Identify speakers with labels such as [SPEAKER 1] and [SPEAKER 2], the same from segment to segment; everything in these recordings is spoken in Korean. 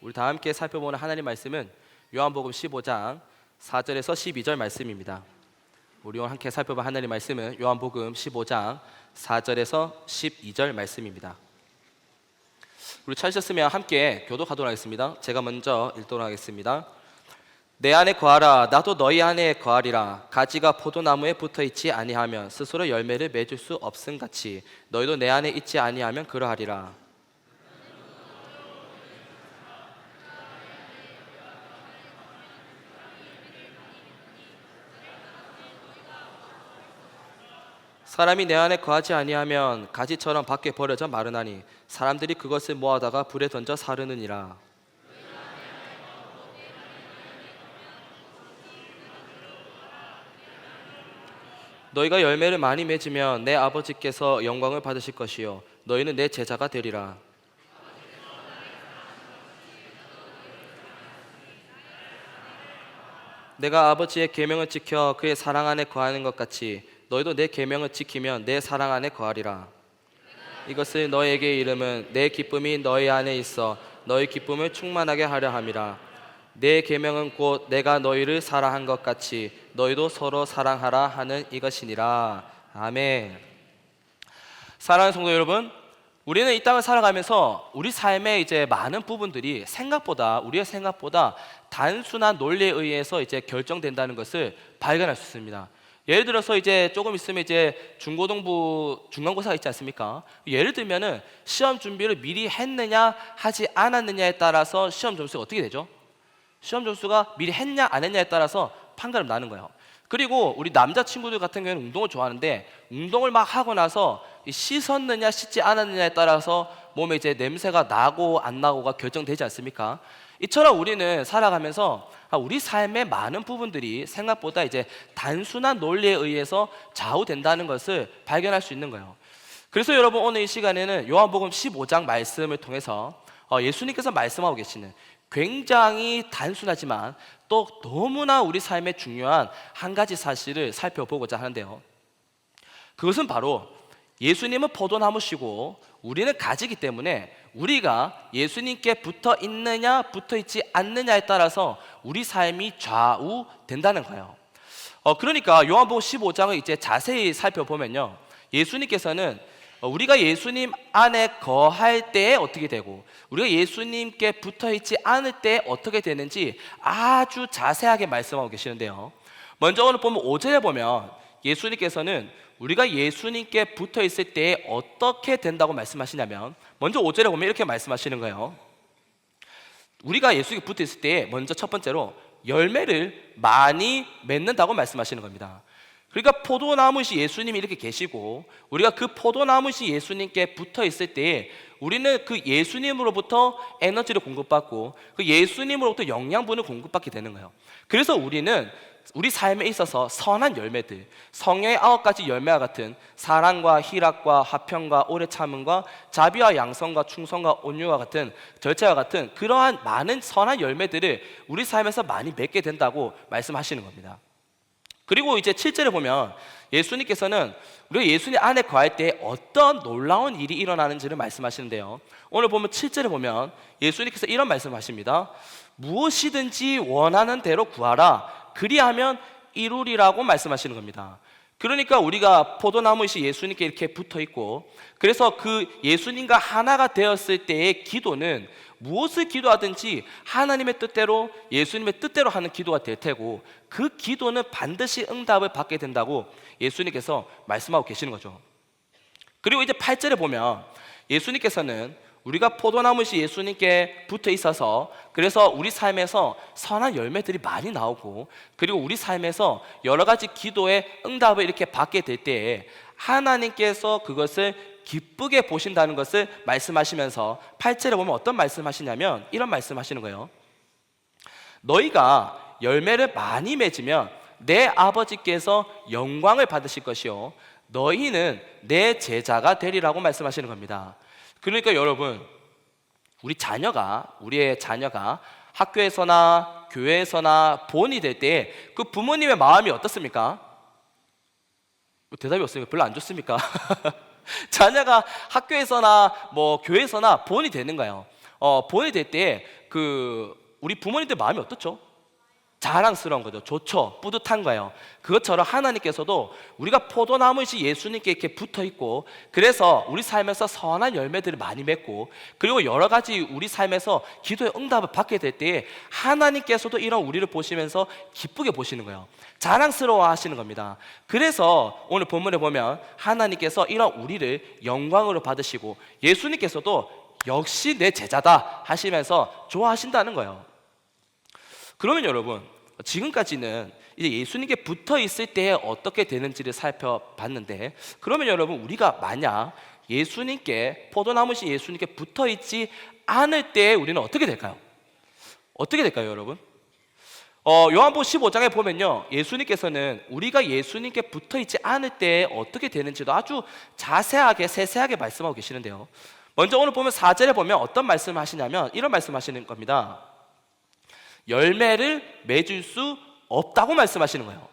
[SPEAKER 1] 우리 다 함께 살펴보는 하나님 말씀은 요한복음 15장 4절에서 12절 말씀입니다. 우리 함께 살펴볼 하나님 말씀은 요한복음 15장 4절에서 12절 말씀입니다. 우리 찾으셨으면 함께 교독하도록 하겠습니다. 제가 먼저 읽도록 하겠습니다. 내 안에 거하라, 나도 너희 안에 거하리라. 가지가 포도나무에 붙어있지 아니하면 스스로 열매를 맺을 수 없음같이 너희도 내 안에 있지 아니하면 그러하리라. 사람이 내 안에 거하지 아니하면 가지처럼 밖에 버려져 마르나니 사람들이 그것을 모아다가 불에 던져 사르느니라. 너희가 열매를 많이 맺으면 내 아버지께서 영광을 받으실 것이요 너희는 내 제자가 되리라. 내가 아버지의 계명을 지켜 그의 사랑 안에 거하는 것 같이 너희도 내 계명을 지키면 내 사랑 안에 거하리라. 이것을 너희에게 이름은 내 기쁨이 너희 안에 있어 너희 기쁨을 충만하게 하려 함이라. 내 계명은 곧 내가 너희를 사랑한 것 같이 너희도 서로 사랑하라 하는 이것이니라. 아멘. 사랑하는 성도 여러분, 우리는 이 땅을 살아가면서 우리 삶의 이제 많은 부분들이 우리의 생각보다 단순한 논리에 의해서 이제 결정된다는 것을 발견할 수 있습니다. 예를 들어서 이제 조금 있으면 이제 중간고사가 있지 않습니까? 예를 들면은 시험 준비를 미리 했느냐 하지 않았느냐에 따라서 시험 점수가 어떻게 되죠? 시험 점수가 미리 했냐 안 했냐에 따라서 판가름 나는 거예요. 그리고 우리 남자친구들 같은 경우는 운동을 좋아하는데 운동을 막 하고 나서 씻었느냐 씻지 않았느냐에 따라서 몸에 이제 냄새가 나고 안 나고가 결정되지 않습니까? 이처럼 우리는 살아가면서 우리 삶의 많은 부분들이 생각보다 이제 단순한 논리에 의해서 좌우된다는 것을 발견할 수 있는 거예요. 그래서 여러분, 오늘 이 시간에는 요한복음 15장 말씀을 통해서 예수님께서 말씀하고 계시는 굉장히 단순하지만 또 너무나 우리 삶에 중요한 한 가지 사실을 살펴보고자 하는데요, 그것은 바로 예수님은 포도나무시고 우리는 가지기 때문에 우리가 예수님께 붙어 있느냐 붙어 있지 않느냐에 따라서 우리 삶이 좌우된다는 거예요. 그러니까 요한복음 15장을 이제 자세히 살펴보면요, 예수님께서는 우리가 예수님 안에 거할 때에 어떻게 되고 우리가 예수님께 붙어 있지 않을 때 어떻게 되는지 아주 자세하게 말씀하고 계시는데요, 먼저 오늘 보면 5절에 보면 예수님께서는 우리가 예수님께 붙어 있을 때 어떻게 된다고 말씀하시냐면, 먼저 5절에 보면 이렇게 말씀하시는 거예요. 우리가 예수님께 붙어 있을 때 먼저 첫 번째로 열매를 많이 맺는다고 말씀하시는 겁니다. 그러니까 포도나무시 예수님이 이렇게 계시고 우리가 그 포도나무시 예수님께 붙어 있을 때 우리는 그 예수님으로부터 에너지를 공급받고 그 예수님으로부터 영양분을 공급받게 되는 거예요. 그래서 우리는 우리 삶에 있어서 선한 열매들, 성령의 9가지 열매와 같은 사랑과 희락과 화평과 오래 참음과 자비와 양성과 충성과 온유와 같은 절제와 같은 그러한 많은 선한 열매들을 우리 삶에서 많이 맺게 된다고 말씀하시는 겁니다. 그리고 이제 7절에 보면 예수님께서는 우리가 예수님 안에 거할 때 어떤 놀라운 일이 일어나는지를 말씀하시는데요, 오늘 보면 7절에 보면 예수님께서 이런 말씀하십니다. 무엇이든지 원하는 대로 구하라, 그리하면 이루리라고 말씀하시는 겁니다. 그러니까 우리가 포도나무이신 예수님께 이렇게 붙어 있고 그래서 그 예수님과 하나가 되었을 때의 기도는 무엇을 기도하든지 하나님의 뜻대로 예수님의 뜻대로 하는 기도가 될 테고 그 기도는 반드시 응답을 받게 된다고 예수님께서 말씀하고 계시는 거죠. 그리고 이제 8절에 보면 예수님께서는 우리가 포도나무시 예수님께 붙어 있어서 그래서 우리 삶에서 선한 열매들이 많이 나오고 그리고 우리 삶에서 여러 가지 기도의 응답을 이렇게 받게 될 때에 하나님께서 그것을 기쁘게 보신다는 것을 말씀하시면서 8절에 보면 어떤 말씀하시냐면 이런 말씀하시는 거예요. 너희가 열매를 많이 맺으면 내 아버지께서 영광을 받으실 것이요 너희는 내 제자가 되리라고 말씀하시는 겁니다. 그러니까 여러분, 우리의 자녀가 학교에서나 교회에서나 본이 될 때 그 부모님의 마음이 어떻습니까? 대답이 없으니까 별로 안 좋습니까? 자녀가 학교에서나 뭐 교회에서나 본이 되는 거예요. 본이 될 때 우리 부모님들 마음이 어떻죠? 자랑스러운 거죠. 좋죠. 뿌듯한 거예요. 그것처럼 하나님께서도 우리가 포도나무이신 예수님께 이렇게 붙어 있고, 그래서 우리 삶에서 선한 열매들을 많이 맺고, 그리고 여러 가지 우리 삶에서 기도의 응답을 받게 될 때에 하나님께서도 이런 우리를 보시면서 기쁘게 보시는 거예요. 자랑스러워 하시는 겁니다. 그래서 오늘 본문에 보면 하나님께서 이런 우리를 영광으로 받으시고, 예수님께서도 역시 내 제자다 하시면서 좋아하신다는 거예요. 그러면 여러분, 지금까지는 이제 예수님께 붙어 있을 때 어떻게 되는지를 살펴봤는데, 그러면 여러분, 우리가 만약 예수님께, 포도나무신 예수님께 붙어 있지 않을 때 우리는 어떻게 될까요? 어떻게 될까요, 여러분? 요한복음 15장에 보면요, 예수님께서는 우리가 예수님께 붙어 있지 않을 때 어떻게 되는지도 아주 자세하게, 세세하게 말씀하고 계시는데요. 먼저 오늘 보면 4절에 보면 어떤 말씀을 하시냐면 이런 말씀 하시는 겁니다. 열매를 맺을 수 없다고 말씀하시는 거예요.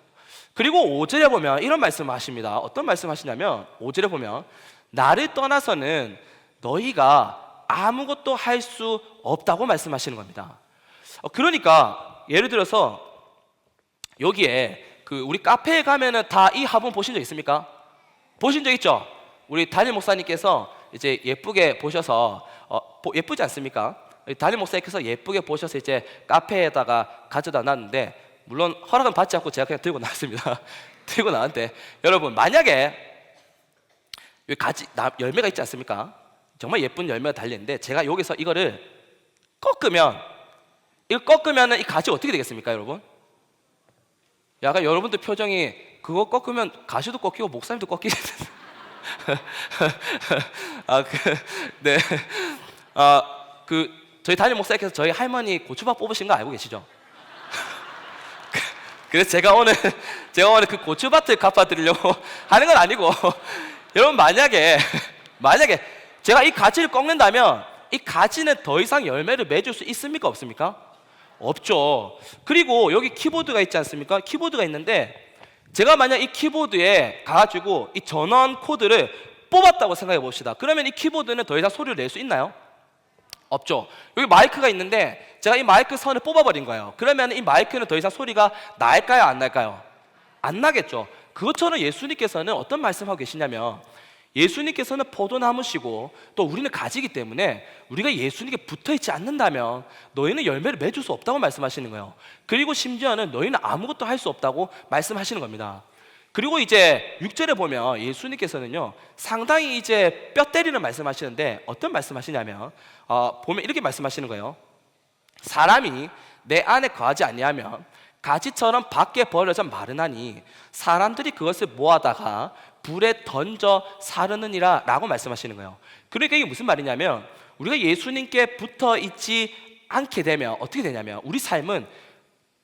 [SPEAKER 1] 그리고 5절에 보면 이런 말씀을 하십니다. 어떤 말씀 하시냐면 5절에 보면 나를 떠나서는 너희가 아무것도 할 수 없다고 말씀하시는 겁니다. 그러니까 예를 들어서 여기에 우리 카페에 가면은 다 이 화분 보신 적 있습니까? 보신 적 있죠? 우리 담임 목사님께서 이제 예쁘게 보셔서 예쁘지 않습니까? 담임 목사님께서 예쁘게 보셔서 이제 카페에다가 가져다 놨는데, 물론 허락은 받지 않고 제가 그냥 들고 나왔습니다. 들고 나왔는데, 여러분 만약에 열매가 있지 않습니까? 정말 예쁜 열매가 달려있는데 제가 여기서 이거를 꺾으면 이 가지 어떻게 되겠습니까, 여러분? 약간 여러분들 표정이 그거 꺾으면 가시도 꺾이고 목사님도 꺾이겠는데. 네. 저희 담임 목사님께서 저희 할머니 고추밭 뽑으신 거 알고 계시죠? 그래서 제가 오늘 그 고추밭을 갚아드리려고 하는 건 아니고, 여러분 만약에 제가 이 가지를 꺾는다면 이 가지는 더 이상 열매를 맺을 수 있습니까, 없습니까? 없죠. 그리고 여기 키보드가 있지 않습니까? 키보드가 있는데 제가 만약 이 키보드에 가가지고 이 전원 코드를 뽑았다고 생각해 봅시다. 그러면 이 키보드는 더 이상 소리를 낼 수 있나요? 없죠. 여기 마이크가 있는데 제가 이 마이크 선을 뽑아버린 거예요. 그러면 이 마이크는 더 이상 소리가 날까요, 안 날까요? 안 나겠죠. 그것처럼 예수님께서는 어떤 말씀하고 계시냐면, 예수님께서는 포도나무시고 또 우리는 가지기 때문에 우리가 예수님께 붙어있지 않는다면 너희는 열매를 맺을 수 없다고 말씀하시는 거예요. 그리고 심지어는 너희는 아무것도 할 수 없다고 말씀하시는 겁니다. 그리고 이제 6절에 보면 예수님께서는요 상당히 이제 뼈 때리는 말씀하시는데, 어떤 말씀하시냐면 보면 이렇게 말씀하시는 거예요. 사람이 내 안에 거하지 아니하면 가지처럼 밖에 버려져 마르나니 사람들이 그것을 모아다가 불에 던져 사르느니라 라고 말씀하시는 거예요. 그러니까 이게 무슨 말이냐면, 우리가 예수님께 붙어 있지 않게 되면 어떻게 되냐면 우리 삶은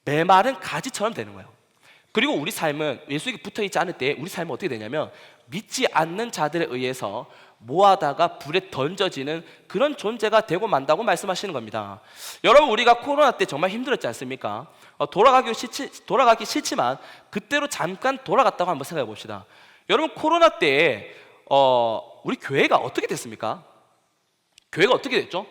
[SPEAKER 1] 메마른 가지처럼 되는 거예요. 그리고 우리 삶은 예수님께 붙어 있지 않을 때 우리 삶은 어떻게 되냐면 믿지 않는 자들에 의해서 모아다가 불에 던져지는 그런 존재가 되고 만다고 말씀하시는 겁니다. 여러분, 우리가 코로나 때 정말 힘들었지 않습니까? 돌아가기 싫지만 그때로 잠깐 돌아갔다고 한번 생각해 봅시다. 여러분, 코로나 때 우리 교회가 어떻게 됐습니까? 교회가 어떻게 됐죠?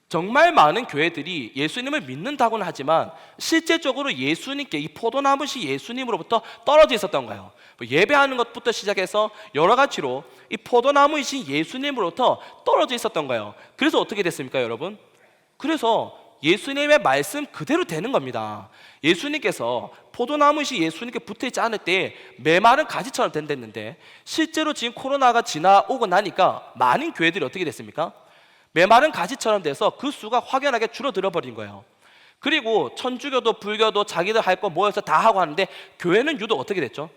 [SPEAKER 1] 정말 많은 교회들이 예수님을 믿는다고는 하지만 실제적으로 예수님께, 이 포도나무시 예수님으로부터 떨어져 있었던 거예요. 예배하는 것부터 시작해서 여러 가지로 이 포도나무이신 예수님으로부터 떨어져 있었던 거예요. 그래서 어떻게 됐습니까, 여러분? 그래서 예수님의 말씀 그대로 되는 겁니다. 예수님께서 포도나무이신 예수님께 붙어있지 않을 때 메마른 가지처럼 된댔는데, 실제로 지금 코로나가 지나오고 나니까 많은 교회들이 어떻게 됐습니까? 메마른 가지처럼 돼서 그 수가 확연하게 줄어들어 버린 거예요. 그리고 천주교도 불교도 자기들 할 거 모여서 다 하고 하는데, 교회는 유독 어떻게 됐죠?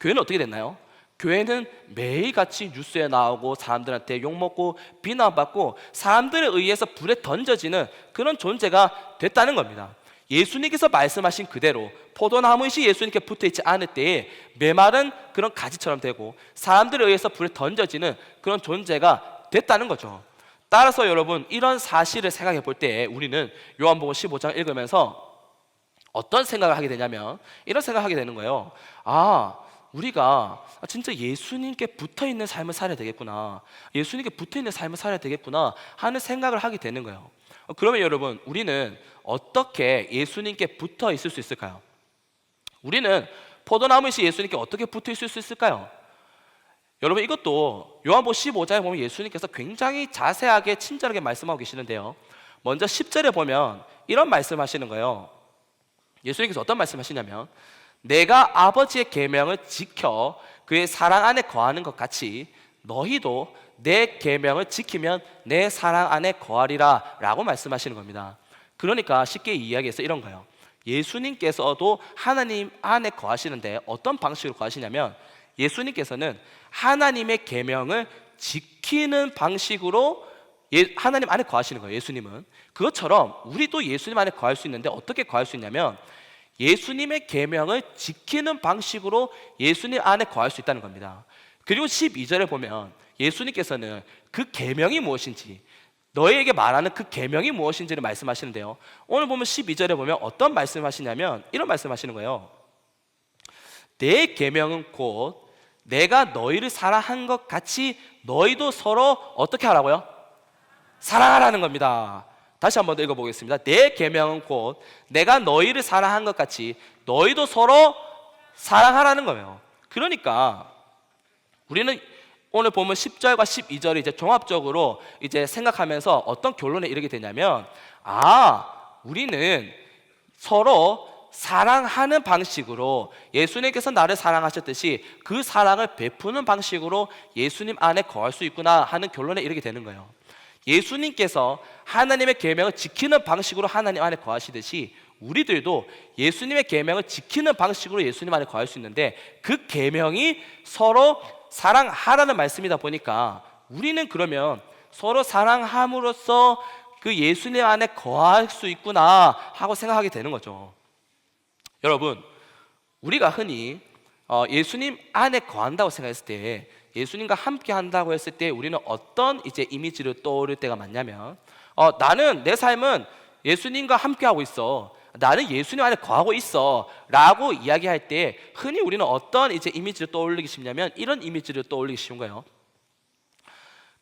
[SPEAKER 1] 교회는 어떻게 됐나요? 교회는 매일같이 뉴스에 나오고 사람들한테 욕먹고 비난받고 사람들에 의해서 불에 던져지는 그런 존재가 됐다는 겁니다. 예수님께서 말씀하신 그대로 포도나무이신 예수님께 붙어있지 않을 때에 메마른 그런 가지처럼 되고 사람들에 의해서 불에 던져지는 그런 존재가 됐다는 거죠. 따라서 여러분, 이런 사실을 생각해 볼 때 우리는 요한복음 15장 읽으면서 어떤 생각을 하게 되냐면 이런 생각을 하게 되는 거예요. 우리가 진짜 예수님께 붙어있는 삶을 살아야 되겠구나, 예수님께 붙어있는 삶을 살아야 되겠구나 하는 생각을 하게 되는 거예요. 그러면 여러분, 우리는 어떻게 예수님께 붙어 있을 수 있을까요? 우리는 포도나무이신 예수님께 어떻게 붙어 있을 수 있을까요? 여러분, 이것도 요한복음 15장에 보면 예수님께서 굉장히 자세하게 친절하게 말씀하고 계시는데요, 먼저 10절에 보면 이런 말씀하시는 거예요. 예수님께서 어떤 말씀하시냐면, 내가 아버지의 계명을 지켜 그의 사랑 안에 거하는 것 같이 너희도 내 계명을 지키면 내 사랑 안에 거하리라 라고 말씀하시는 겁니다. 그러니까 쉽게 이야기해서 이런 거예요. 예수님께서도 하나님 안에 거하시는데 어떤 방식으로 거하시냐면, 예수님께서는 하나님의 계명을 지키는 방식으로 하나님 안에 거하시는 거예요. 예수님은 그것처럼 우리도 예수님 안에 거할 수 있는데 어떻게 거할 수 있냐면, 예수님의 계명을 지키는 방식으로 예수님 안에 거할 수 있다는 겁니다. 그리고 12절에 보면 예수님께서는 그 계명이 무엇인지, 너희에게 말하는 그 계명이 무엇인지를 말씀하시는데요, 오늘 보면 12절에 보면 어떤 말씀하시냐면 이런 말씀하시는 거예요. 내 계명은 곧 내가 너희를 사랑한 것 같이 너희도 서로 어떻게 하라고요? 사랑하라는 겁니다. 다시 한번 더 읽어보겠습니다. 내 계명은 곧 내가 너희를 사랑한 것 같이 너희도 서로 사랑하라는 거예요. 그러니까 우리는 오늘 보면 10절과 12절을 이제 종합적으로 이제 생각하면서 어떤 결론에 이르게 되냐면, 우리는 서로 사랑하는 방식으로 예수님께서 나를 사랑하셨듯이 그 사랑을 베푸는 방식으로 예수님 안에 거할 수 있구나 하는 결론에 이르게 되는 거예요. 예수님께서 하나님의 계명을 지키는 방식으로 하나님 안에 거하시듯이 우리들도 예수님의 계명을 지키는 방식으로 예수님 안에 거할 수 있는데, 그 계명이 서로 사랑하라는 말씀이다 보니까 우리는 그러면 서로 사랑함으로써 그 예수님 안에 거할 수 있구나 하고 생각하게 되는 거죠. 여러분, 우리가 흔히 예수님 안에 거한다고 생각했을 때, 예수님과 함께 한다고 했을 때 우리는 어떤 이제 이미지를 떠오를 때가 많냐면, 나는 내 삶은 예수님과 함께 하고 있어, 나는 예수님 안에 거하고 있어 라고 이야기할 때 흔히 우리는 어떤 이제 이미지를 떠올리기 쉽냐면 이런 이미지를 떠올리기 쉬운 거예요.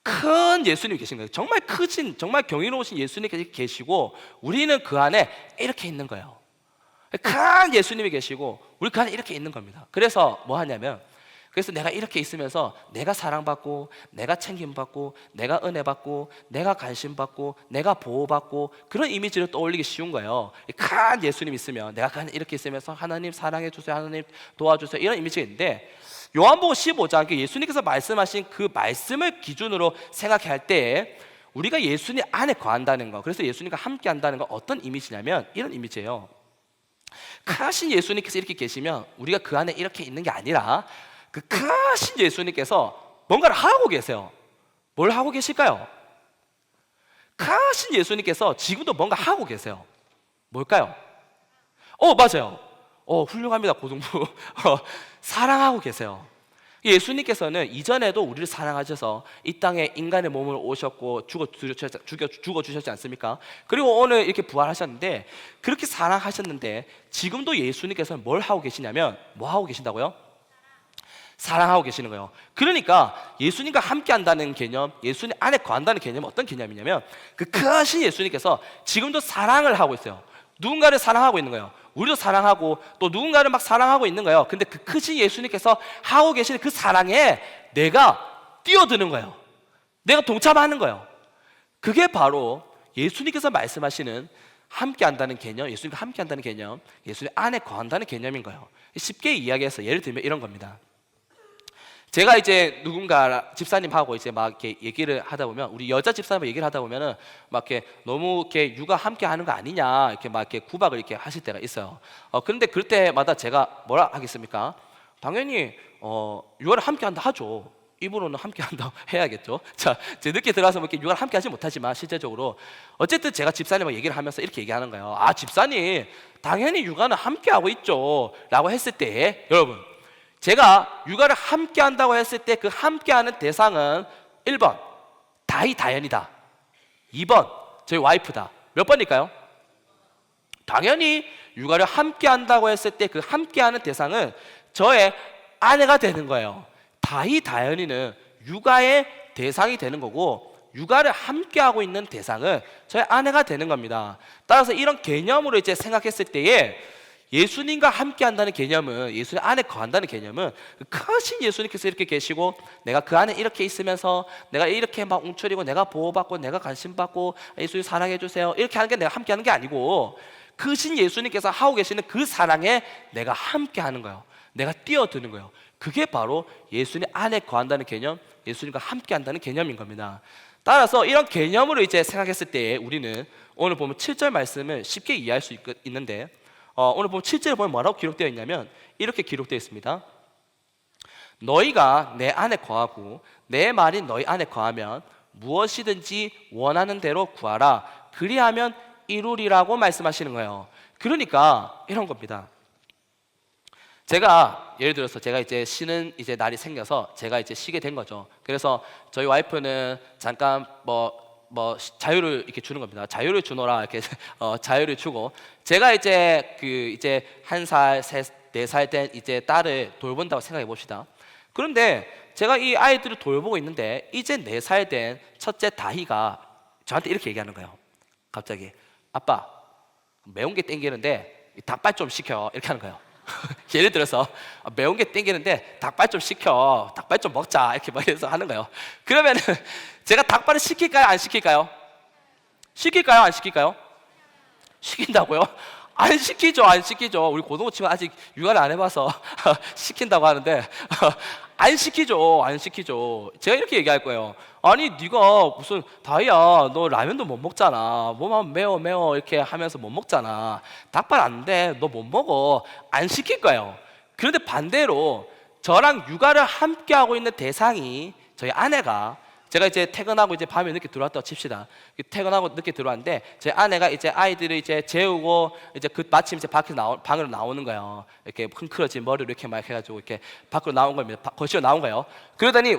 [SPEAKER 1] 큰 예수님이 계신 거예요. 정말 크신, 정말 경이로우신 예수님이 계시고 우리는 그 안에 이렇게 있는 거예요. 큰 예수님이 계시고 우리 그 안에 이렇게 있는 겁니다. 그래서 뭐 하냐면, 그래서 내가 이렇게 있으면서 내가 사랑받고 내가 챙김받고 내가 은혜받고 내가 관심받고 내가 보호받고 그런 이미지를 떠올리기 쉬운 거예요. 큰 예수님 있으면 내가 이렇게 있으면서 하나님 사랑해 주세요, 하나님 도와주세요, 이런 이미지가 있는데, 요한복음 15장 예수님께서 말씀하신 그 말씀을 기준으로 생각할 때 우리가 예수님 안에 거한다는 거, 그래서 예수님과 함께 한다는 건 어떤 이미지냐면 이런 이미지예요. 크신 예수님께서 이렇게 계시면 우리가 그 안에 이렇게 있는 게 아니라 그 크신 예수님께서 뭔가를 하고 계세요. 뭘 하고 계실까요? 크신 예수님께서 지금도 뭔가 하고 계세요. 뭘까요? 맞아요. 훌륭합니다, 고등부. 사랑하고 계세요. 예수님께서는 이전에도 우리를 사랑하셔서 이 땅에 인간의 몸을 오셨고 죽어주셨지 않습니까? 그리고 오늘 이렇게 부활하셨는데, 그렇게 사랑하셨는데 지금도 예수님께서는 뭘 하고 계시냐면, 뭐 하고 계신다고요? 사랑하고 계시는 거예요. 그러니까 예수님과 함께 한다는 개념, 예수님 안에 거한다는 개념은 어떤 개념이냐면, 그 크신 예수님께서 지금도 사랑을 하고 있어요. 누군가를 사랑하고 있는 거예요. 우리도 사랑하고 또 누군가를 막 사랑하고 있는 거예요. 근데 그 크신 예수님께서 하고 계시는 그 사랑에 내가 뛰어드는 거예요. 내가 동참하는 거예요. 그게 바로 예수님께서 말씀하시는 함께 한다는 개념, 예수님과 함께 한다는 개념, 예수님 안에 거한다는 개념인 거예요. 쉽게 이야기해서 예를 들면 이런 겁니다. 제가 이제 누군가 집사님하고 이제 막 이렇게 얘기를 하다 보면, 우리 여자 집사님하고 얘기를 하다 보면은 막 이렇게 너무 이렇게 육아 함께 하는 거 아니냐 이렇게 막 이렇게 구박을 이렇게 하실 때가 있어요. 그런데 그럴 때마다 제가 뭐라 하겠습니까? 당연히 육아를 함께 한다 하죠. 입으로는 함께 한다 해야겠죠. 자, 제 늦게 들어와서 뭐 이렇게 육아를 함께 하지 못하지만 실제적으로 어쨌든 제가 집사님하고 얘기를 하면서 이렇게 얘기하는 거예요. 집사님, 당연히 육아는 함께 하고 있죠 라고 했을 때, 여러분, 제가 육아를 함께 한다고 했을 때 그 함께 하는 대상은 1번 다희다연이다, 2번 저희 와이프다. 몇 번일까요? 당연히 육아를 함께 한다고 했을 때 그 함께 하는 대상은 저의 아내가 되는 거예요. 다희다연이는 육아의 대상이 되는 거고, 육아를 함께하고 있는 대상은 저희 아내가 되는 겁니다. 따라서 이런 개념으로 이제 생각했을 때에 예수님과 함께한다는 개념은, 예수님 안에 거한다는 개념은 크신 예수님께서 이렇게 계시고 내가 그 안에 이렇게 있으면서 내가 이렇게 막 움츠리고 내가 보호받고 내가 관심받고 예수님 사랑해 주세요 이렇게 하는 게 내가 함께하는 게 아니고, 크신 예수님께서 하고 계시는 그 사랑에 내가 함께하는 거예요. 내가 뛰어드는 거예요. 그게 바로 예수님 안에 거한다는 개념, 예수님과 함께한다는 개념인 겁니다. 따라서 이런 개념으로 이제 생각했을 때 우리는 오늘 보면 7절 말씀을 쉽게 이해할 수 있는데, 오늘 보면 7절에 보면 뭐라고 기록되어 있냐면 이렇게 기록되어 있습니다. 너희가 내 안에 거하고 내 말이 너희 안에 거하면 무엇이든지 원하는 대로 구하라. 그리하면 이루리라고 말씀하시는 거예요. 그러니까 이런 겁니다. 제가 예를 들어서 제가 이제 쉬는 이제 날이 생겨서 제가 이제 쉬게 된 거죠. 그래서 저희 와이프는 잠깐 뭐 자유를 이렇게 주는 겁니다. 자유를 주노라 이렇게 자유를 주고, 제가 이제 그 이제 1살, 4살 된 이제 딸을 돌본다고 생각해 봅시다. 그런데 제가 이 아이들을 돌보고 있는데 이제 4살 된 첫째 다희가 저한테 이렇게 얘기하는 거예요. 갑자기 아빠 매운 게 땡기는데 닭발 좀 시켜 이렇게 하는 거예요. 예를 들어서 매운 게 땡기는데 닭발 좀 시켜, 닭발 좀 먹자 이렇게 말해서 하는 거예요. 그러면은 제가 닭발을 시킬까요 안 시킬까요? 시킬까요 안 시킬까요? 시킨다고요? 안 시키죠, 안 시키죠. 우리 고등어 친구 아직 육아를 안 해봐서 시킨다고 하는데 안 시키죠, 안 시키죠. 제가 이렇게 얘기할 거예요. 아니 네가 무슨 다희야 너 라면도 못 먹잖아, 뭐만 매워 이렇게 하면서 못 먹잖아, 닭발 안 돼, 너 못 먹어. 안 시킬 거예요. 그런데 반대로 저랑 육아를 함께 하고 있는 대상이 저희 아내가, 제가 이제 퇴근하고 이제 밤에 늦게 들어왔다고 칩시다. 퇴근하고 늦게 들어왔는데 제 아내가 이제 아이들을 이제 재우고 이제 그 마침 이제 방으로 나오는 거예요. 이렇게 킁크러진 머리를 이렇게 막 해가지고 이렇게 밖으로 나온 겁니다. 거실로 나온 거예요. 그러더니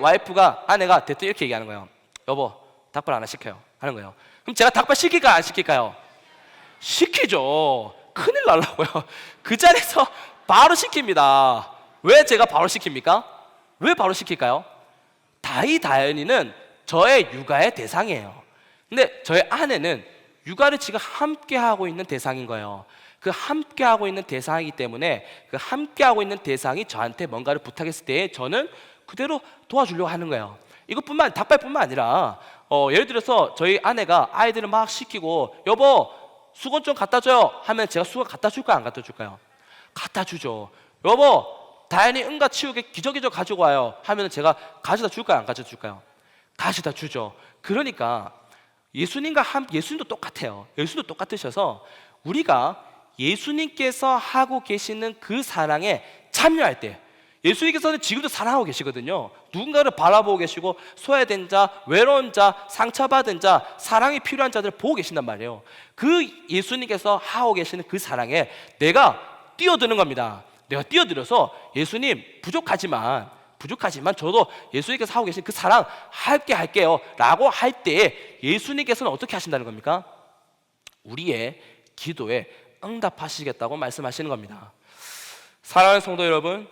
[SPEAKER 1] 아내가 대뜸 이렇게 얘기하는 거예요. 여보, 닭발 하나 시켜요 하는 거예요. 그럼 제가 닭발 시킬까요 안 시킬까요? 시키죠. 큰일 날라고요. 그 자리에서 바로 시킵니다. 왜 제가 바로 시킵니까? 왜 바로 시킬까요? 다희다연이는 저의 육아의 대상이에요. 근데 저희 아내는 육아를 지금 함께 하고 있는 대상인 거예요. 그 함께 하고 있는 대상이기 때문에 그 함께 하고 있는 대상이 저한테 뭔가를 부탁했을 때 저는 그대로 도와주려고 하는 거예요. 닭발뿐만 아니라 예를 들어서 저희 아내가 아이들을 막 시키고 여보 수건 좀 갖다 줘요 하면 제가 수건 갖다 줄까요 안 갖다 줄까요? 갖다 주죠. 여보 다현이 응가 치우게 기저귀 가지고 와요 하면 제가 가져다 줄까요 안 가져다 줄까요? 가져다 주죠. 그러니까 예수님도 똑같아요. 예수님도 똑같으셔서 우리가 예수님께서 하고 계시는 그 사랑에 참여할 때, 예수님께서는 지금도 사랑하고 계시거든요. 누군가를 바라보고 계시고 소외된 자, 외로운 자, 상처받은 자, 사랑이 필요한 자들을 보고 계신단 말이에요. 그 예수님께서 하고 계시는 그 사랑에 내가 뛰어드는 겁니다. 내가 뛰어들어서 예수님 부족하지만 저도 예수님께서 하고 계신 그 사랑 할게요 라고 할 때 예수님께서는 어떻게 하신다는 겁니까? 우리의 기도에 응답하시겠다고 말씀하시는 겁니다. 사랑하는 성도 여러분,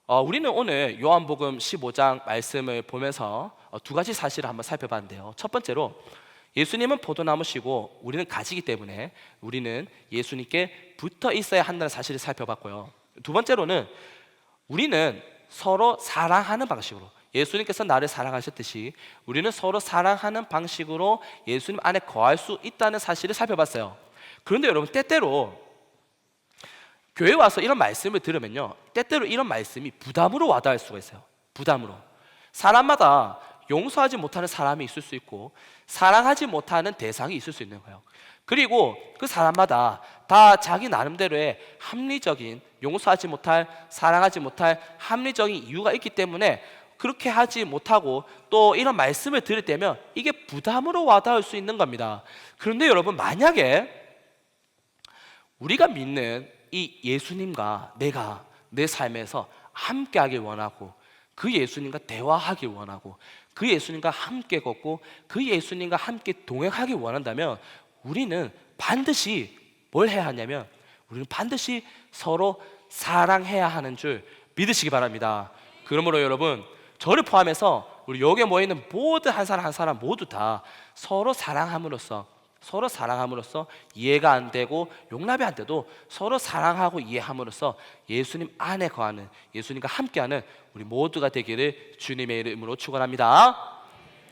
[SPEAKER 1] 우리는 오늘 요한복음 15장 말씀을 보면서 두 가지 사실을 한번 살펴봤는데요. 첫 번째로 예수님은 포도나무시고 우리는 가지이기 때문에 우리는 예수님께 붙어 있어야 한다는 사실을 살펴봤고요. 두 번째로는 우리는 서로 사랑하는 방식으로, 예수님께서 나를 사랑하셨듯이 우리는 서로 사랑하는 방식으로 예수님 안에 거할 수 있다는 사실을 살펴봤어요. 그런데 여러분, 때때로 교회 와서 이런 말씀을 들으면요, 때때로 이런 말씀이 부담으로 와닿을 수가 있어요. 부담으로. 사람마다 용서하지 못하는 사람이 있을 수 있고 사랑하지 못하는 대상이 있을 수 있는 거예요. 그리고 그 사람마다 다 자기 나름대로의 합리적인, 용서하지 못할, 사랑하지 못할 합리적인 이유가 있기 때문에 그렇게 하지 못하고 또 이런 말씀을 들을 때면 이게 부담으로 와닿을 수 있는 겁니다. 그런데 여러분, 만약에 우리가 믿는 이 예수님과 내가 내 삶에서 함께하길 원하고 그 예수님과 대화하길 원하고 그 예수님과 함께 걷고 그 예수님과 함께 동행하길 원한다면 우리는 반드시 뭘 해야 하냐면 우리는 반드시 서로 사랑해야 하는 줄 믿으시기 바랍니다. 그러므로 여러분, 저를 포함해서 우리 여기에 모여있는 모든 한 사람 한 사람 모두 다 서로 사랑함으로써 이해가 안 되고 용납이 안 돼도 서로 사랑하고 이해함으로써 예수님 안에 거하는, 예수님과 함께하는 우리 모두가 되기를 주님의 이름으로 축원합니다.